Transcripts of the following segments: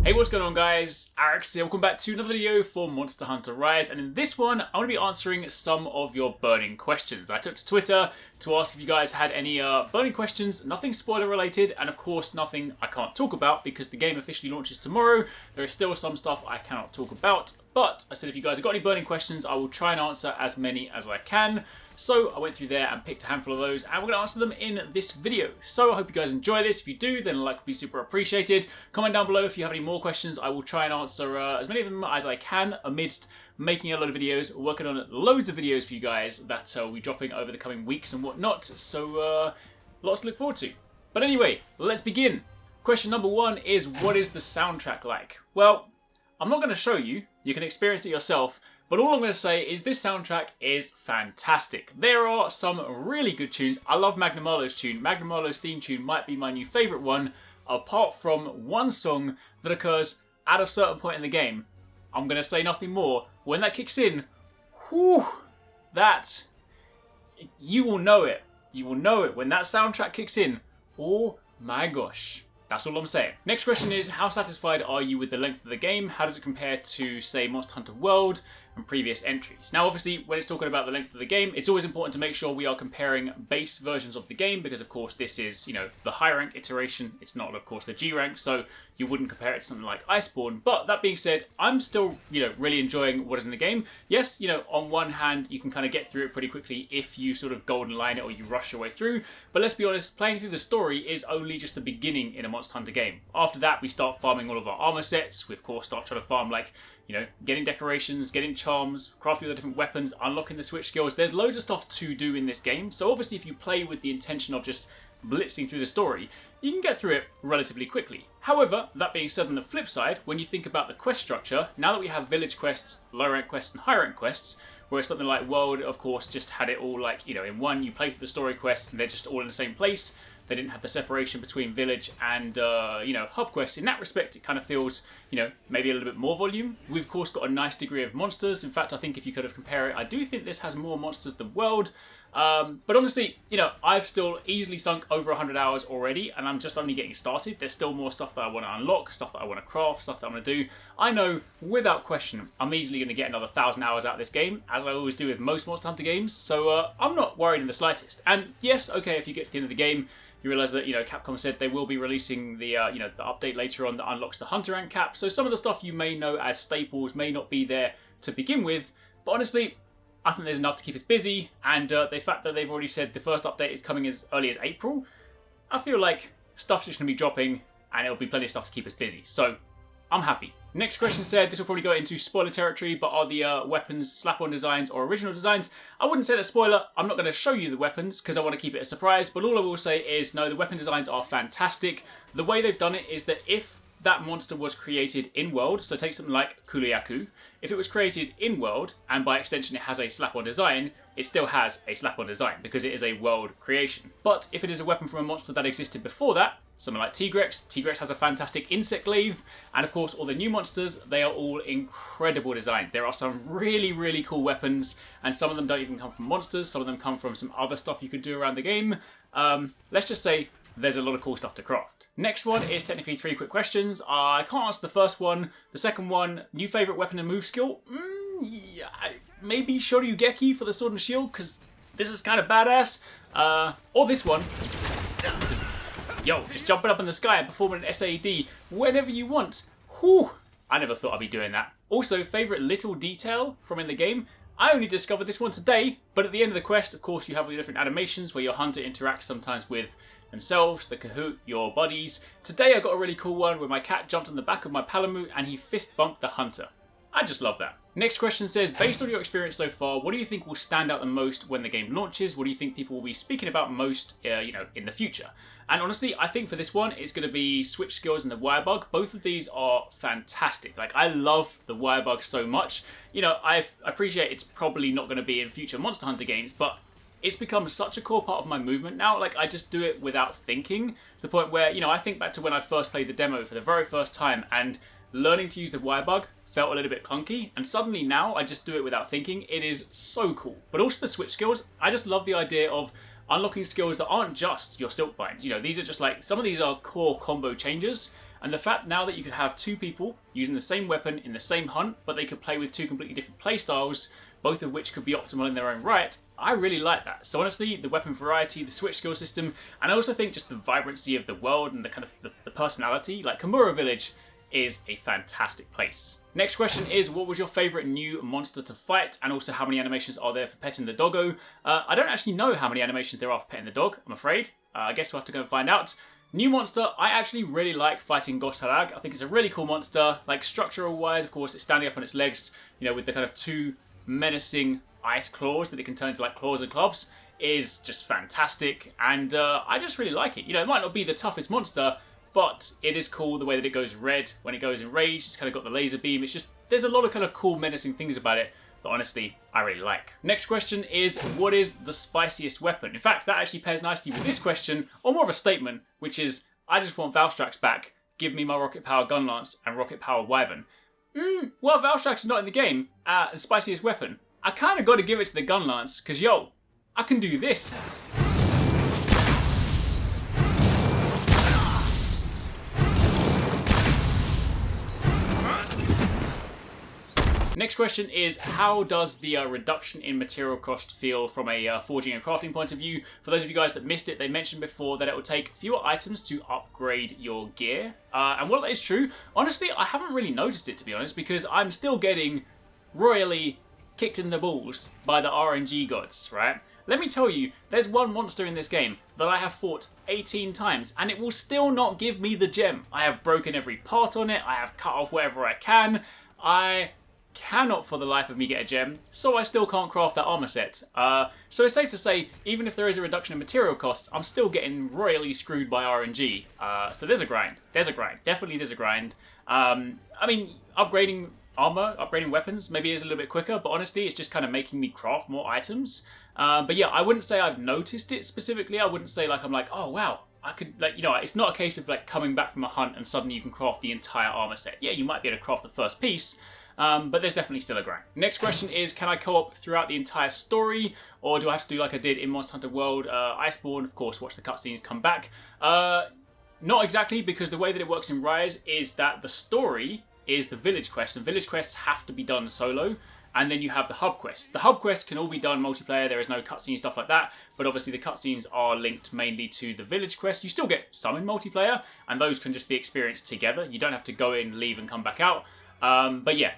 Hey, what's going on guys? Arekkz here, welcome back to another video for Monster Hunter Rise, and in this one, I'm going to be answering some of your burning questions. I took to Twitter to ask if you guys had any burning questions, nothing spoiler related, and of course nothing I can't talk about because the game officially launches tomorrow. There is still some stuff I cannot talk about, but I said if you guys have got any burning questions, I will try and answer as many as I can. So I went through there and picked a handful of those, and we're going to answer them in this video. So I hope you guys enjoy this. If you do, then a like would be super appreciated. Comment down below if you have any more questions. I will try and answer as many of them as I can amidst making a lot of videos, working on loads of videos for you guys that will be dropping over the coming weeks and whatnot. So lots to look forward to. But anyway, let's begin. Question number one is, what is the soundtrack like? Well, I'm not going to show you. You can experience it yourself. But all I'm going to say is this soundtrack is fantastic. There are some really good tunes. I love Magnum Marlowe's tune. Magnum Marlowe's theme tune might be my new favourite one, apart from one song that occurs at a certain point in the game. I'm going to say nothing more. When that kicks in, whew, that, you will know it. You will know it. When that soundtrack kicks in, oh my gosh. That's all I'm saying. Next question is, how satisfied are you with the length of the game? How does it compare to, say, Monster Hunter World and previous entries? Now, obviously, when it's talking about the length of the game, it's always important to make sure we are comparing base versions of the game because, of course, this is, the high rank iteration. It's not, of course, the G rank, so you wouldn't compare it to something like Iceborne. But that being said, I'm still, really enjoying what is in the game. Yes, on one hand, you can kind of get through it pretty quickly if you sort of golden line it or you rush your way through. But let's be honest, playing through the story is only just the beginning in a Monster Hunter game. After that, we start farming all of our armor sets. We, of course, start trying to farm, getting decorations, getting charms, crafting the different weapons, unlocking the switch skills. There's loads of stuff to do in this game. So obviously, if you play with the intention of just blitzing through the story, you can get through it relatively quickly. However, that being said, on the flip side, when you think about the quest structure, now that we have village quests, low rank quests, and high rank quests, whereas something like World, of course, just had it all in one, you play through the story quests and they're just all in the same place. They didn't have the separation between village and, hub quests. In that respect, it kind of feels, maybe a little bit more volume. We've, of course, got a nice degree of monsters. In fact, I think if you could have compared it, I do think this has more monsters than World. But honestly, I've still easily sunk over 100 hours already, and I'm just only getting started. There's still more stuff that I want to unlock, stuff that I want to craft, stuff that I want to do. I know, without question, I'm easily going to get another 1,000 hours out of this game, as I always do with most Monster Hunter games, so I'm not worried in the slightest. And yes, okay, if you get to the end of the game, you realise that, Capcom said they will be releasing the, the update later on that unlocks the Hunter rank cap. So some of the stuff you may know as staples may not be there to begin with. But honestly, I think there's enough to keep us busy. And the fact that they've already said the first update is coming as early as April, I feel like stuff's just going to be dropping and it'll be plenty of stuff to keep us busy. So I'm happy. Next question said, this will probably go into spoiler territory, but are the weapons slap-on designs or original designs? I wouldn't say that's spoiler. I'm not going to show you the weapons because I want to keep it a surprise, but all I will say is, no, the weapon designs are fantastic. The way they've done it is that if that monster was created in world, so take something like Kuliaku, if it was created in world, and by extension it has a slap-on design, it still has a slap-on design because it is a world creation. But if it is a weapon from a monster that existed before that, something like Tigrex. Tigrex has a fantastic insect glaive, and of course all the new monsters, they are all incredible design. There are some really, really cool weapons, and some of them don't even come from monsters, some of them come from some other stuff you could do around the game. Let's just say there's a lot of cool stuff to craft. Next one is technically 3 quick questions. I can't answer the first one. The second one, new favourite weapon and move skill? Yeah, maybe Shoryugeki for the sword and shield, because this is kind of badass. Or this one. Just jumping up in the sky and performing an SAD whenever you want. Whew, I never thought I'd be doing that. Also, favourite little detail from in the game. I only discovered this one today, but at the end of the quest, of course, you have all the different animations where your hunter interacts sometimes with themselves, the Kahoot, your buddies. Today I got a really cool one where my cat jumped on the back of my Palamute and he fist bumped the hunter. I just love that. Next question says, based on your experience so far, what do you think will stand out the most when the game launches? What do you think people will be speaking about most, in the future? And honestly, I think for this one, it's going to be switch skills and the wire bug. Both of these are fantastic. I love the wire bug so much. I appreciate it's probably not going to be in future Monster Hunter games, but it's become such a core part of my movement now. I just do it without thinking, to the point where, I think back to when I first played the demo for the very first time, and learning to use the wire bug felt a little bit clunky, and suddenly now I just do it without thinking. It is so cool. But also the switch skills, I just love the idea of unlocking skills that aren't just your silk binds. These are just some of these are core combo changes, And the fact now that you could have two people using the same weapon in the same hunt, but they could play with two completely different playstyles, both of which could be optimal in their own right, I really like that. So honestly, the weapon variety, the switch skill system, and I also think just the vibrancy of the world and the kind of the personality, like Kamura Village is a fantastic place. Next question is, what was your favourite new monster to fight, and also how many animations are there for petting the doggo? I don't actually know how many animations there are for petting the dog, I'm afraid. I guess we'll have to go and find out. New monster, I actually really like fighting Goshalag. I think it's a really cool monster, like structural wise, of course, it's standing up on its legs, you know, with the kind of two menacing ice claws that it can turn into like claws and clubs, is just fantastic, and I just really like it. You know, it might not be the toughest monster, but it is cool the way that it goes red when it goes enraged. It's kind of got the laser beam. It's just, there's a lot of kind of cool menacing things about it that honestly I really like. Next question is, what is the spiciest weapon? In fact, that actually pairs nicely with this question, or more of a statement, which is, I just want Valstrax back. Give me my Rocket Power Gun Lance and Rocket Power Wyvern. Well, Valstrax is not in the game, the spiciest weapon. I kind of got to give it to the Gun Lance, because yo, I can do this. Next question is, how does the reduction in material cost feel from a forging and crafting point of view? For those of you guys that missed it, they mentioned before that it will take fewer items to upgrade your gear. And while that is true, honestly, I haven't really noticed it, to be honest, because I'm still getting royally kicked in the balls by the RNG gods, right? Let me tell you, there's one monster in this game that I have fought 18 times, and it will still not give me the gem. I have broken every part on it, I have cut off wherever I can, I cannot for the life of me get a gem, so I still can't craft that armor set. So it's safe to say, even if there is a reduction in material costs, I'm still getting royally screwed by RNG. So there's a grind. Definitely there's a grind. I mean, upgrading armor, upgrading weapons maybe is a little bit quicker, but honestly, it's just kind of making me craft more items. But yeah, I wouldn't say I've noticed it specifically. I wouldn't say like, I'm like, oh wow, I could, like, you know, it's not a case of like coming back from a hunt and suddenly you can craft the entire armor set. Yeah, you might be able to craft the first piece, but there's definitely still a grind. Next question is, can I co-op throughout the entire story, or do I have to do like I did in Monster Hunter World Iceborne, of course, watch the cutscenes, come back? Not exactly, because the way that it works in Rise is that the story is the village quests, and village quests have to be done solo, and then you have the hub quests. The hub quests can all be done multiplayer, there is no cutscene, stuff like that, but obviously the cutscenes are linked mainly to the village quests. You still get some in multiplayer, and those can just be experienced together. You don't have to go in, leave, and come back out. But yeah,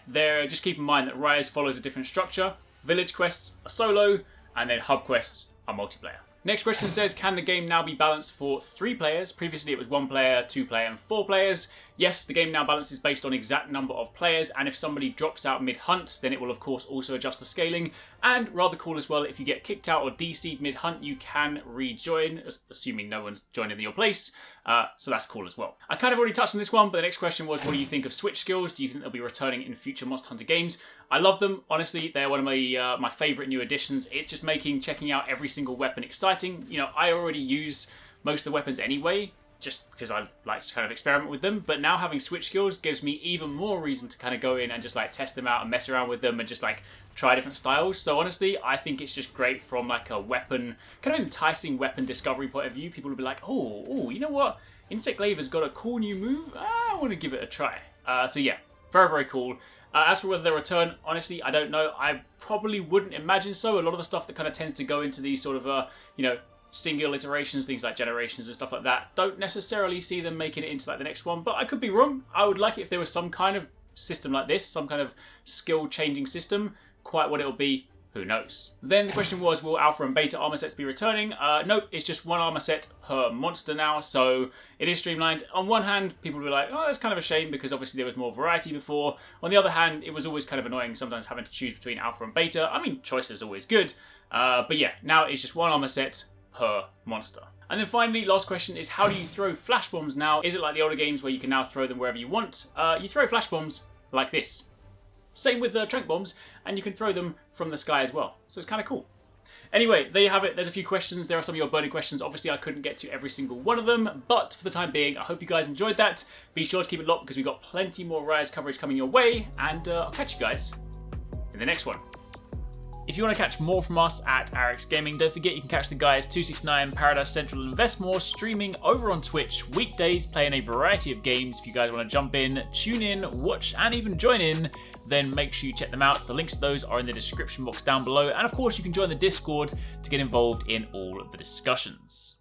just keep in mind that Rise follows a different structure. Village quests are solo, and then hub quests are multiplayer. Next question says, can the game now be balanced for 3 players? Previously it was 1 player, 2 player, and 4 players. Yes, the game now balances based on exact number of players, and if somebody drops out mid-hunt, then it will of course also adjust the scaling. And rather cool as well, if you get kicked out or DC'd mid-hunt, you can rejoin, assuming no one's joined in your place. So that's cool as well. I kind of already touched on this one, but the next question was, what do you think of switch skills? Do you think they'll be returning in future Monster Hunter games? I love them. Honestly, they're one of my favourite new additions. It's just making checking out every single weapon exciting. You know, I already use most of the weapons anyway, just because I like to kind of experiment with them, but now having switch skills gives me even more reason to kind of go in and just like test them out and mess around with them and just like try different styles. So honestly, I think it's just great from like a weapon, kind of enticing weapon discovery point of view. People will be like, oh, you know what? Insect Glaver's got a cool new move. I want to give it a try. So yeah, very, very cool. As for whether they return, honestly, I don't know. I probably wouldn't imagine so. A lot of the stuff that kind of tends to go into these sort of, you know, single iterations, things like generations and stuff like that, don't necessarily see them making it into like the next one, but I could be wrong. I would like it if there was some kind of system like this, some kind of skill changing system. Quite what it'll be, who knows. Then the question was, will alpha and beta armor sets be returning? Nope, it's just 1 armor set per monster now, so it is streamlined. On one hand, people will be like, oh, that's kind of a shame because obviously there was more variety before. On the other hand, it was always kind of annoying sometimes having to choose between alpha and beta. I mean, choice is always good, but yeah, now it's just 1 armor set per monster. And then finally, last question is, how do you throw flash bombs now? Is it like the older games where you can now throw them wherever you want? You throw flash bombs like this. Same with the tranq bombs, and you can throw them from the sky as well. So it's kind of cool. Anyway, there you have it. There's a few questions. There are some of your burning questions. Obviously, I couldn't get to every single one of them, but for the time being, I hope you guys enjoyed that. Be sure to keep it locked because we've got plenty more Rise coverage coming your way, and I'll catch you guys in the next one. If you want to catch more from us at Arekkz Gaming, don't forget you can catch the guys 269, Paradise Central and Invest More streaming over on Twitch weekdays, playing a variety of games. If you guys want to jump in, tune in, watch and even join in, then make sure you check them out. The links to those are in the description box down below, and of course you can join the Discord to get involved in all of the discussions.